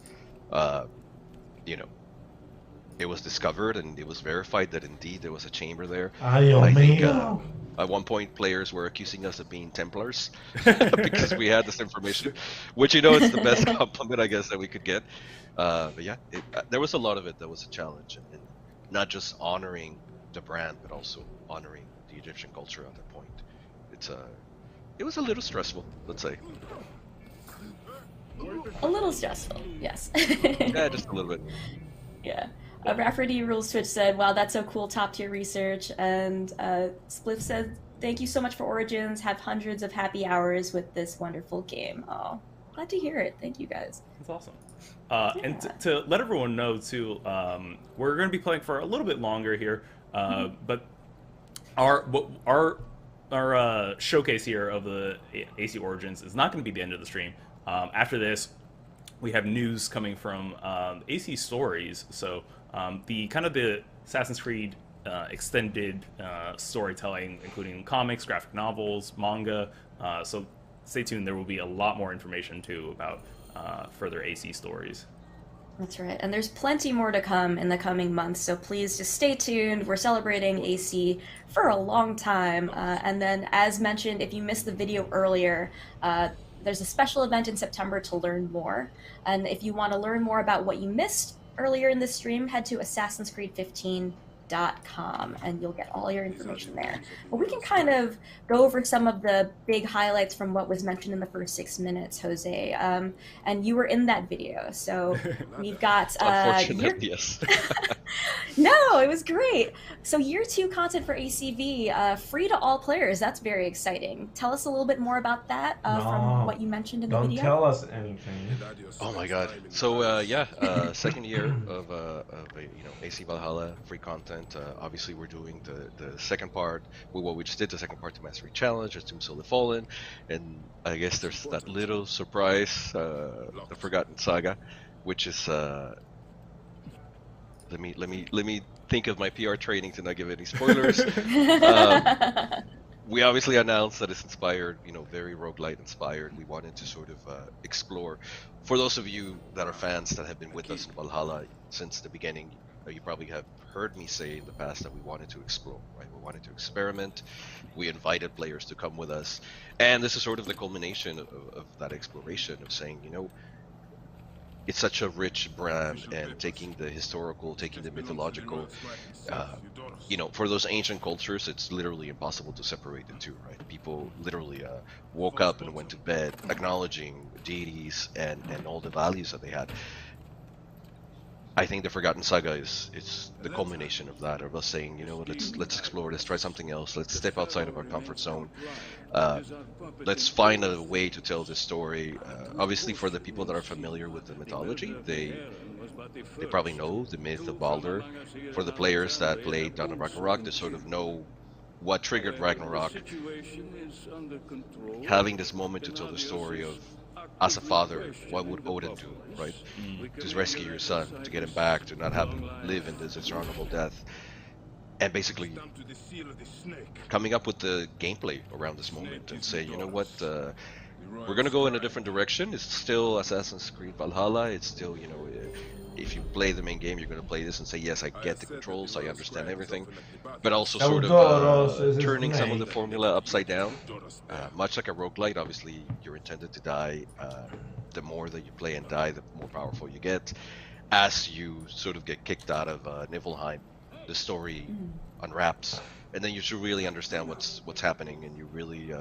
S9: it was discovered and it was verified that indeed there was a chamber there. I think at one point players were accusing us of being Templars because we had this information, which it's the best compliment I guess that we could get. But yeah, there was a lot of it that was a challenge, and not just honoring the brand but also honoring the Egyptian culture at that point. It was a little stressful, let's say.
S7: A little stressful, yes.
S9: Yeah, just a little bit.
S7: Yeah. Rafferty Rules Twitch said, wow, that's so cool, top tier research. And Spliff said, thank you so much for Origins. Have hundreds of happy hours with this wonderful game. Oh, glad to hear it. Thank you guys.
S6: That's awesome. And to let everyone know too, we're going to be playing for a little bit longer here, but our showcase here of the AC Origins is not going to be the end of the stream. After this, we have news coming from AC Stories. So the Assassin's Creed extended storytelling, including comics, graphic novels, manga. So stay tuned. There will be a lot more information too about further AC stories.
S7: That's right. And there's plenty more to come in the coming months, so please just stay tuned. We're celebrating AC for a long time. And then, as mentioned, if you missed the video earlier, there's a special event in September to learn more. And if you want to learn more about what you missed earlier in the stream, head to assassinscreed15.com and you'll get all your information there. But we can kind of go over some of the big highlights from what was mentioned in the first 6 minutes, Jose. And you were in that video, so we've got
S9: unfortunately, yes.
S7: No, it was great. So year 2 content for ACV, free to all players. That's very exciting. Tell us a little bit more about that from what you mentioned in the video.
S1: Don't tell us anything.
S9: Oh my god. So yeah, second year of AC Valhalla free content. Obviously we're doing the second part. Well, we just did the second part to Mastery Challenge, Estamos, viendo, Fallen, and I guess there's that little surprise, the Forgotten Saga, which is let me think of my PR training to not give any spoilers. We obviously announced that it's inspired, very roguelite inspired. We wanted to sort of explore. For those of you that are fans that have been with us in Valhalla since the beginning, you probably have heard me say in the past that we wanted to explore, right? We wanted to experiment. We invited players to come with us. And this is sort of the culmination of that exploration of saying, it's such a rich brand, and taking the historical, taking the mythological, for those ancient cultures, it's literally impossible to separate the two, right? People literally woke up and went to bed acknowledging deities and all the values that they had. I think the Forgotten Saga is the culmination of that, of us saying, let's explore, let's try something else, let's step outside of our comfort zone, let's find a way to tell this story. Obviously, for the people that are familiar with the mythology, they probably know the myth of Baldur. For the players that played Dawn of Ragnarok, they sort of know what triggered Ragnarok. Having this moment to tell the story of, as a father, what would Odin do, right? To rescue your son, to get him back, to not have him live in this dishonorable death. And basically coming up with the gameplay around this moment and say, you know what, we're going to go in a different direction. It's still Assassin's Creed Valhalla. It's still, if you play the main game, you're going to play this and say, yes, I get the controls, I understand everything. But also sort of turning some of the formula upside down. Much like a roguelite, obviously, you're intended to die. The more that you play and die, the more powerful you get. As you sort of get kicked out of Niflheim, the story unwraps. And then you should really understand what's happening, and you really...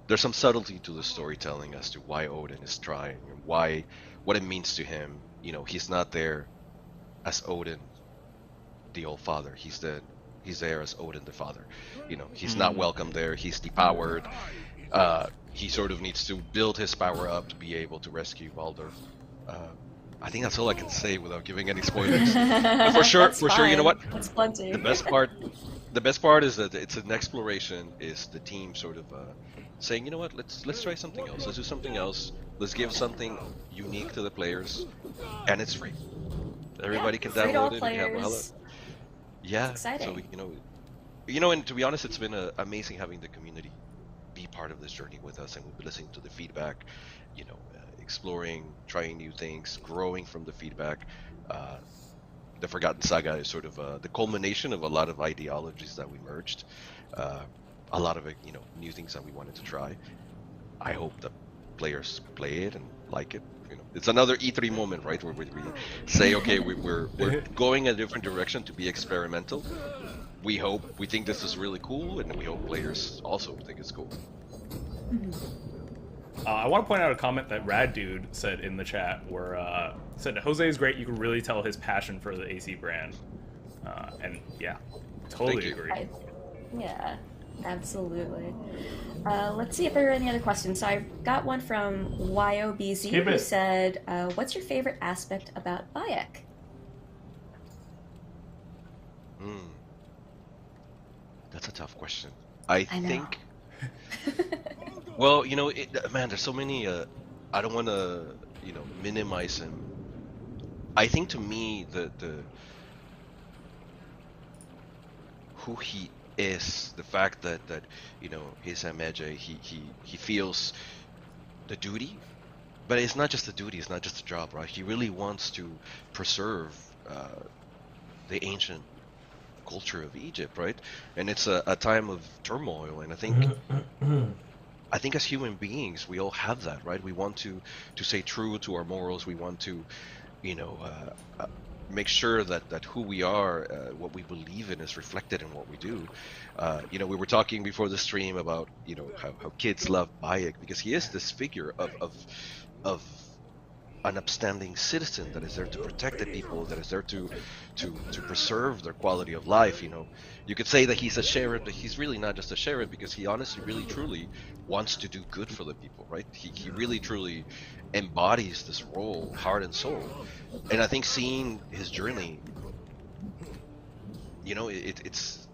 S9: there's some subtlety to the storytelling as to why Odin is trying, and what it means to him. He's not there as Odin, the old father. He's there as Odin, the father. He's not welcome there. He's depowered. He sort of needs to build his power up to be able to rescue Baldur. I think that's all I can say without giving any spoilers. But for sure, you know what?
S7: That's plenty.
S9: The best part is that it's an exploration. Is the team sort of saying, you know what? Let's try something else. Let's do something else. Let's give something unique to the players, and it's free. Everybody can download it. And have yeah. So and to be honest, it's been amazing having the community be part of this journey with us, and we've been listening to the feedback. Exploring, trying new things, growing from the feedback. The Forgotten Saga is sort of the culmination of a lot of ideologies that we merged. A lot of new things that we wanted to try. I hope that players play it and like it. It's another E3 moment, right, where we say, okay, we're going a different direction to be experimental. We think this is really cool, and we hope players also think it's cool.
S6: I want to point out a comment that Rad Dude said in the chat, where said Jose is great. You can really tell his passion for the AC brand, and yeah, totally agree.
S7: Yeah, absolutely. Let's see if there are any other questions. So I've got one from YOBZ who said, "What's your favorite aspect about Bayek?"
S9: That's a tough question. I think. Well, man, there's so many. I don't want to, minimize him. I think to me, the who he is, the fact that he's a mage, he feels the duty, but it's not just a duty. It's not just a job, right? He really wants to preserve the ancient culture of Egypt, right? And it's a time of turmoil, and I think I think as human beings, we all have that, right? We want to stay true to our morals. We want to, you know, make sure that who we are, what we believe in, is reflected in what we do. You know, we were talking before the stream about, you know, how kids love Bayek because he is this figure of an upstanding citizen that is there to protect the people, that is there to preserve their quality of life. You know, you could say that he's a sheriff, but he's really not just a sheriff because he honestly, really, truly wants to do good for the people, right? He really, truly embodies this role, heart and soul. And I think seeing his journey, you know, it's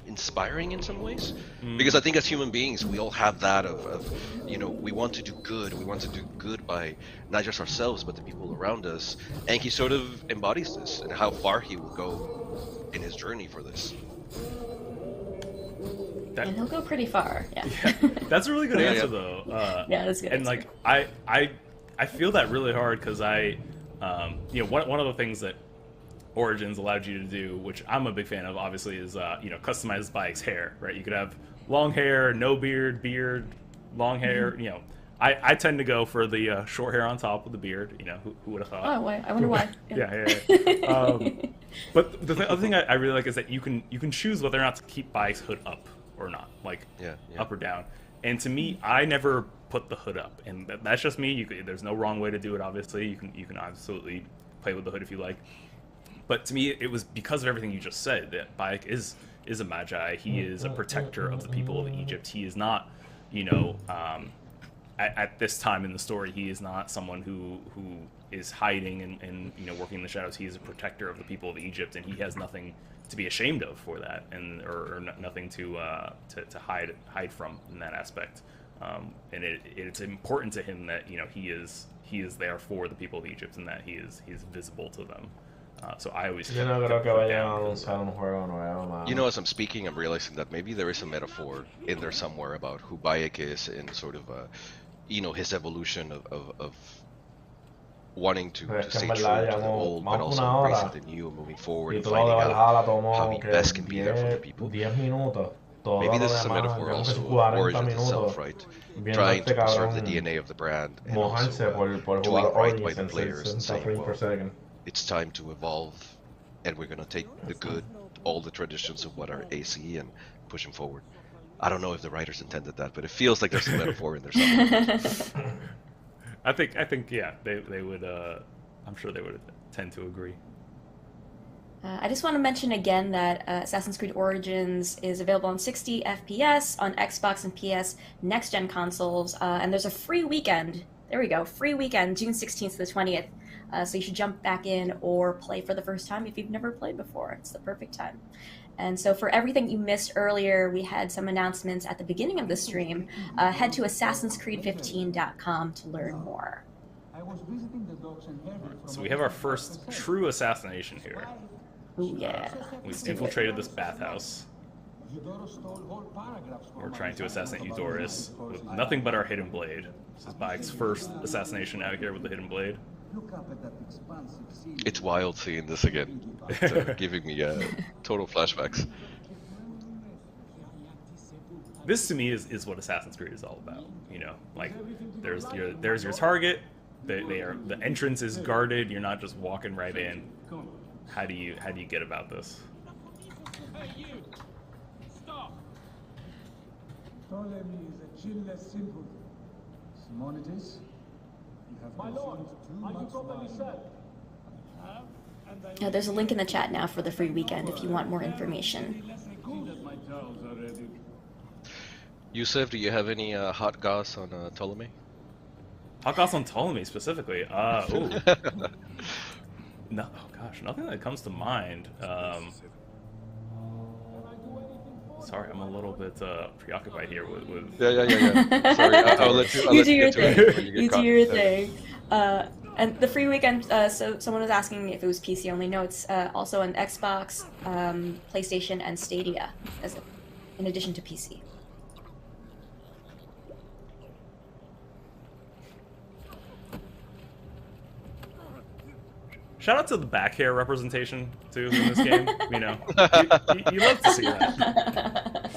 S9: inspiring in some ways, because I think as human beings we all have that of you know, we want to do good. We want to do good by not just ourselves but the people around us, and he sort of embodies this and how far he will go in his journey for this.
S7: And he'll go pretty far. Yeah.
S6: That's a really good answer though.
S7: Yeah, that's good.
S6: And
S7: answer.
S6: like I feel that really hard because you know, one of the things that Origins allowed you to do, which I'm a big fan of, obviously, is you know, customize Bayek's hair, right? You could have long hair, no beard, long hair. You know, I tend to go for the short hair on top with the beard. You know, who would have thought?
S7: Oh, wait, I wonder why.
S6: Yeah. But the other thing I really like is that you can choose whether or not to keep Bayek's hood up or not, like up or down. And to me, I never put the hood up, and that's just me. There's no wrong way to do it. Obviously, you can absolutely play with the hood if you like. But to me, it was because of everything you just said that Bayek is a magi. He is a protector of the people of Egypt. He is not, you know, at this time in the story, he is not someone who is hiding and you know, working in the shadows. He is a protector of the people of Egypt, and he has nothing to be ashamed of for that, and or nothing to hide from in that aspect. And it's important to him that, you know, he is there for the people of Egypt, and that he is visible to them. So I always.
S1: Yo no creo que vayan a anunciar un juego nuevo, man.
S9: You know, as I'm speaking, I'm realizing that maybe there is a metaphor in there somewhere about who Bayek is and sort of, you know, his evolution of wanting to stay true to the old, but also embracing the new, moving forward, and finding out how he best can be there for the people. Maybe this is a metaphor also of Origins itself, right? Trying to preserve the DNA of the brand and also doing right by the players and saying, well, it's time to evolve, and we're going to take the good, all the traditions of what are AC, and push them forward. I don't know if the writers intended that, but it feels like there's a metaphor in there somewhere.
S6: I think yeah, they would. I'm sure they would tend to agree.
S7: I just want to mention again that Assassin's Creed Origins is available on 60 FPS on Xbox and PS next-gen consoles, and there's a free weekend. There we go, free weekend, June 16th to the 20th. So you should jump back in or play for the first time if you've never played before. It's the perfect time. And so for everything you missed earlier, we had some announcements at the beginning of the stream. Head to assassinscreed15.com to learn more.
S6: So we have our first true assassination here.
S7: Ooh, yeah.
S6: We've infiltrated this bathhouse. We're trying to assassinate Eudoris with nothing but our hidden blade. This is Bayek's first assassination out here with the hidden blade.
S9: It's wild seeing this again. It's giving me total flashbacks.
S6: This to me is what Assassin's Creed is all about. You know, like there's your target. The entrance is guarded. You're not just walking right in. How do you get about this?
S5: Hey, you! Stop! My lord, are you properly served?
S7: There's a link in the chat now for the free weekend if you want more information.
S9: Yusuf, do you have any hot goss on Ptolemy?
S6: Hot goss on Ptolemy specifically? Ooh. No, oh gosh, nothing that comes to mind. Sorry, I'm a little bit preoccupied here with...
S9: Yeah. Sorry, I'll let you
S7: do your thing. You do your thing. And the free weekend, so someone was asking if it was PC only. No, it's also on Xbox, PlayStation, and Stadia, in addition to PC.
S6: Shout out to the back hair representation, too, in this game. You know, you love to see that.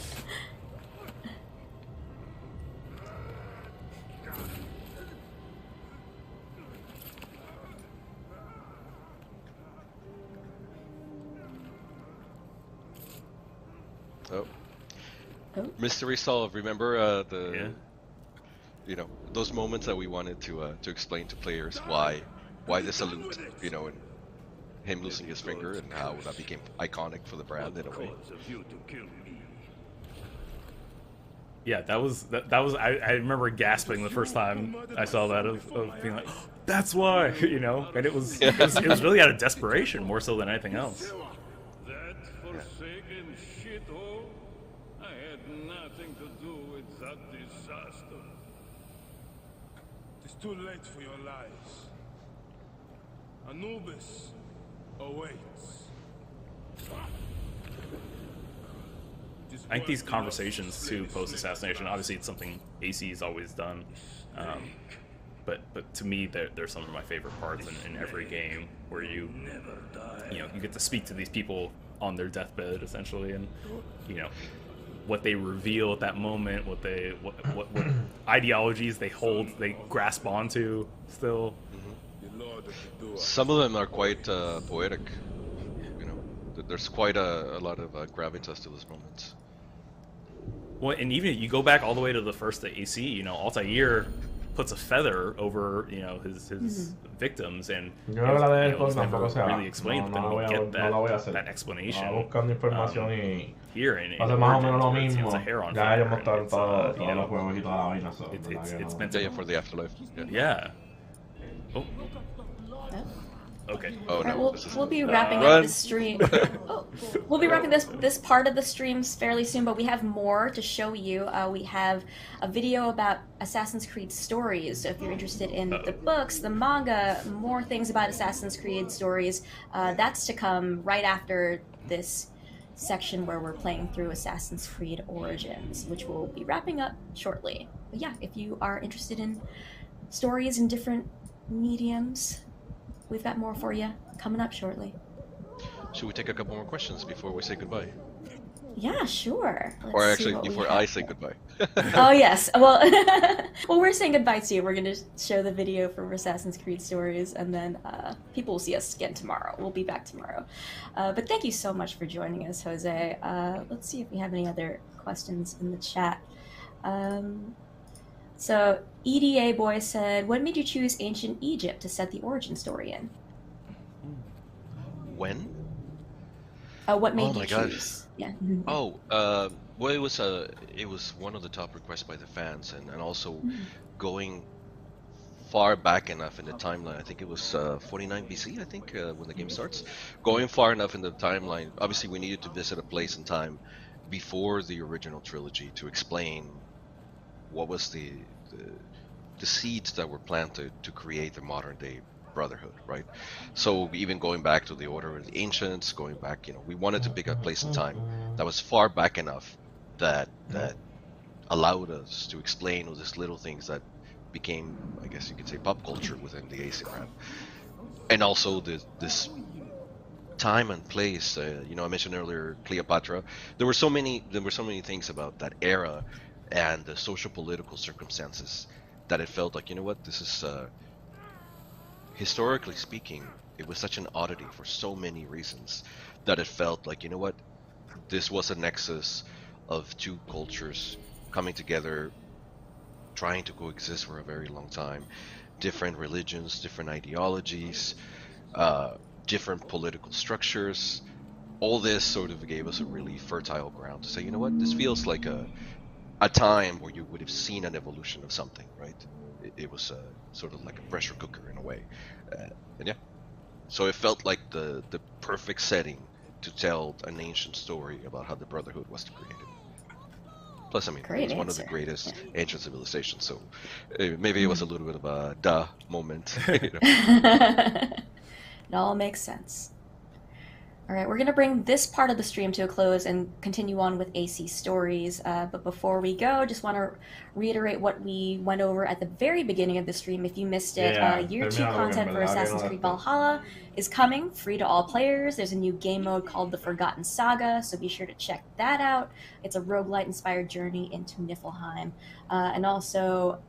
S9: Oh. Mystery solved. Remember those moments that we wanted to explain to players why the salute, and him losing his finger and how that became iconic for the brand in a way.
S6: Yeah, that was I remember gasping the first time I saw that of being like, oh, that's why, and it was really out of desperation more so than anything else.
S8: That forsaken shithole, I had nothing to do with that disaster. It's too late for your lies. Anubis awaits.
S6: I think these conversations too, post-assassination, obviously it's something AC's always done, but to me they're some of my favorite parts in every game, where you get to speak to these people on their deathbed essentially, and what they reveal at that moment, what ideologies they hold, they grasp onto still.
S9: Some of them are quite poetic. There's quite a lot of gravitas to those moments.
S6: Well, and even you go back all the way to the first AC, Altair puts a feather over, his victims, and it's never really explained, but then we get that explanation here, and it's a hair on fire. It's meant to
S9: for the afterlife.
S6: Yeah. Oh. Okay.
S9: Oh no.
S7: We'll be wrapping up this stream. We'll be wrapping this part of the streams fairly soon, but we have more to show you. We have a video about Assassin's Creed stories. So if you're interested in the books, the manga, more things about Assassin's Creed stories, that's to come right after this section where we're playing through Assassin's Creed Origins, which we'll be wrapping up shortly. But yeah, if you are interested in stories in different mediums, we've got more for you coming up shortly.
S9: Should we take a couple more questions before we say goodbye?
S7: Yeah, sure.
S9: Or actually, before I say goodbye.
S7: Oh, yes. Well, we're saying goodbye to you. We're going to show the video from Assassin's Creed Stories, and then people will see us again tomorrow. We'll be back tomorrow. But thank you so much for joining us, Jose. Let's see if we have any other questions in the chat. So, EDA Boy said, what made you choose ancient Egypt to set the origin story in?
S9: When?
S7: What made you
S9: God.
S7: choose? Yeah.
S9: Oh, well, it was one of the top requests by the fans, and also going far back enough in the timeline. I think it was 49 BC, I think, when the game starts. Going far enough in the timeline, obviously we needed to visit a place and time before the original trilogy to explain what was the seeds that were planted to create the modern day brotherhood, right? So even going back to the Order of the Ancients, going back, we wanted to pick a place and time that was far back enough that allowed us to explain all these little things that became, I guess you could say, pop culture within the AC brand. And also this time and place. I mentioned earlier Cleopatra. There were so many things about that era and the social political circumstances that it felt like, this is historically speaking, it was such an oddity for so many reasons that it felt like, this was a nexus of two cultures coming together, trying to coexist for a very long time, different religions, different ideologies, different political structures. All this sort of gave us a really fertile ground to say, this feels like a time where you would have seen an evolution of something, right? It was sort of like a pressure cooker in a way, and yeah, so it felt like the perfect setting to tell an ancient story about how the Brotherhood was created. Plus, I mean, it's one of the greatest ancient civilizations, so maybe it was a little bit of a duh moment.
S7: It all makes sense. All right, we're going to bring this part of the stream to a close and continue on with AC Stories. But before we go, just want to reiterate what we went over at the very beginning of the stream. If you missed it, Year 2 content for Assassin's Creed Valhalla is coming, free to all players. There's a new game mode called The Forgotten Saga, so be sure to check that out. It's a roguelite-inspired journey into Niflheim. And also,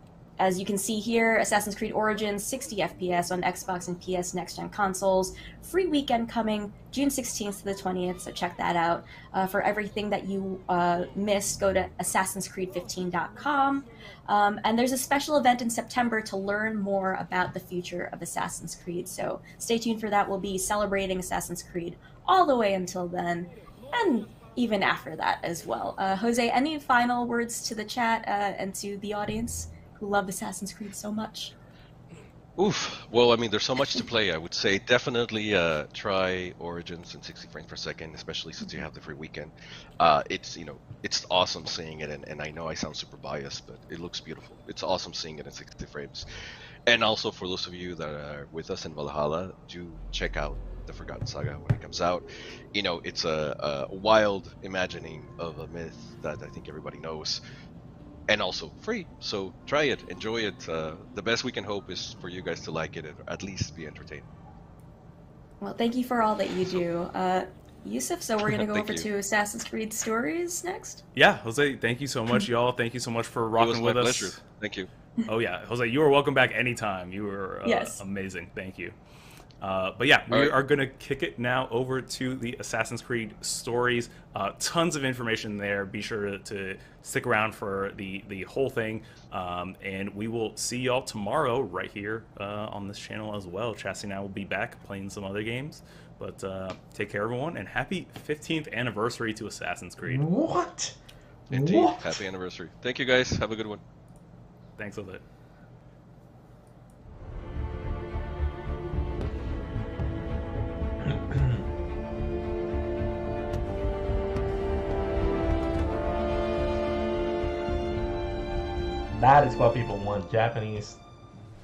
S7: As you can see here, Assassin's Creed Origins, 60 FPS on Xbox and PS next-gen consoles. Free weekend coming June 16th to the 20th, so check that out. For everything that you missed, go to assassinscreed15.com. And there's a special event in September to learn more about the future of Assassin's Creed, so stay tuned for that. We'll be celebrating Assassin's Creed all the way until then, and even after that as well. Jose, any final words to the chat and to the audience who love Assassin's Creed so much?
S9: Oof. Well, I mean, there's so much to play. I would say definitely try Origins in 60 frames per second, especially since you have the free weekend. It's it's awesome seeing it, and I know I sound super biased, but it looks beautiful. It's awesome seeing it in 60 frames. And also for those of you that are with us in Valhalla, do check out the Forgotten Saga when it comes out. It's a wild imagining of a myth that I think everybody knows. And also free, so try it, enjoy it. The best we can hope is for you guys to like it, or at least be entertained.
S7: Well, thank you for all that you do, Yusuf. So we're gonna go over
S9: you.
S7: to Assassin's Creed Stories next.
S6: Yeah, Jose, thank you so much, y'all. Thank you so much for rocking with us.
S9: It was my pleasure. Thank you.
S6: Oh yeah, Jose, you are welcome back anytime. You were
S7: yes.
S6: Amazing. Thank you. But yeah, we are going to kick it now over to the Assassin's Creed Stories. Tons of information there. Be sure to stick around for the whole thing. And we will see y'all tomorrow right here on this channel as well. Chassis and I will be back playing some other games. But take care, everyone, and happy 15th anniversary to Assassin's Creed.
S1: What?
S9: Indeed.
S1: What?
S9: Happy anniversary. Thank you, guys. Have a good one.
S6: Thanks a lot.
S1: That is what people want. Japanese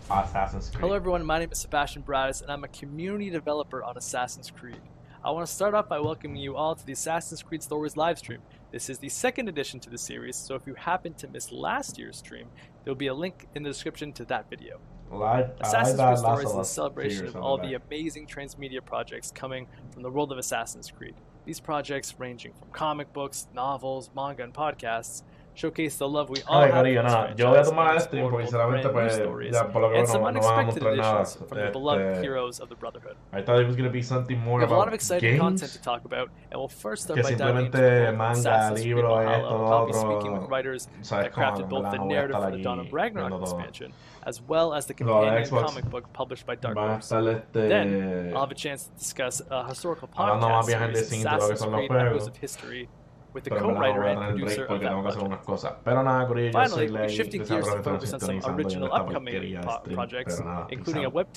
S1: Assassin's Creed.
S10: Hello everyone, my name is Sebastian Bratis and I'm a community developer on Assassin's Creed. I want to start off by welcoming you all to the Assassin's Creed Stories livestream. This is the second edition to the series, so if you happen to miss last year's stream, there will be a link in the description to that video. Assassin's Creed Stories is a celebration of all the amazing transmedia projects coming from the world of Assassin's Creed. These projects, ranging from comic books, novels, manga, and podcasts, showcase the love we all have for this franchise,
S1: yo voy a tomar stream porque sinceramente pues ya por lo que
S10: and some
S1: no vamos a
S10: unexpected
S1: mostrar nada.
S10: additions from the beloved heroes of the Brotherhood.
S1: I thought it was going to be something more
S10: We have a lot
S1: about
S10: of exciting
S1: games.
S10: content to talk about, and we'll first start
S1: Que
S10: by diving into the
S1: simplemente
S10: world of
S1: manga,
S10: Assassin's Creed
S1: libro,
S10: Valhalla.
S1: esto,
S10: I'll be
S1: otro,
S10: speaking with writers
S1: sabes
S10: that
S1: cómo,
S10: crafted
S1: en
S10: both
S1: verdad
S10: the
S1: no voy a
S10: narrative
S1: estar
S10: for the
S1: allí
S10: Dawn of Ragnarok
S1: viendo todo.
S10: expansion, as well as the
S1: Lo de
S10: companion
S1: Xbox
S10: comic book published by Dark
S1: va a
S10: Horse.
S1: estar
S10: Then, I'll have a chance to discuss a historical
S1: hablando más
S10: podcast
S1: behind the
S10: series,
S1: scenes de lo que
S10: Assassin's
S1: son los
S10: Creed Echoes
S1: juegos.
S10: of History, with the
S1: Pero en verdad
S10: co-writer
S1: voy a
S10: and
S1: tener
S10: producer
S1: break
S10: of
S1: porque
S10: that
S1: tengo que hacer
S10: project.
S1: unas cosas. Pero nada, Corillo, yo soy
S10: Finally,
S1: Ley,
S10: shifting
S1: que
S10: gears
S1: siempre
S10: to
S1: me están
S10: focus on some
S1: sintonizando en
S10: original
S1: esta
S10: upcoming
S1: porquería de stream,
S10: projects,
S1: pero nada,
S10: including a
S1: pensando.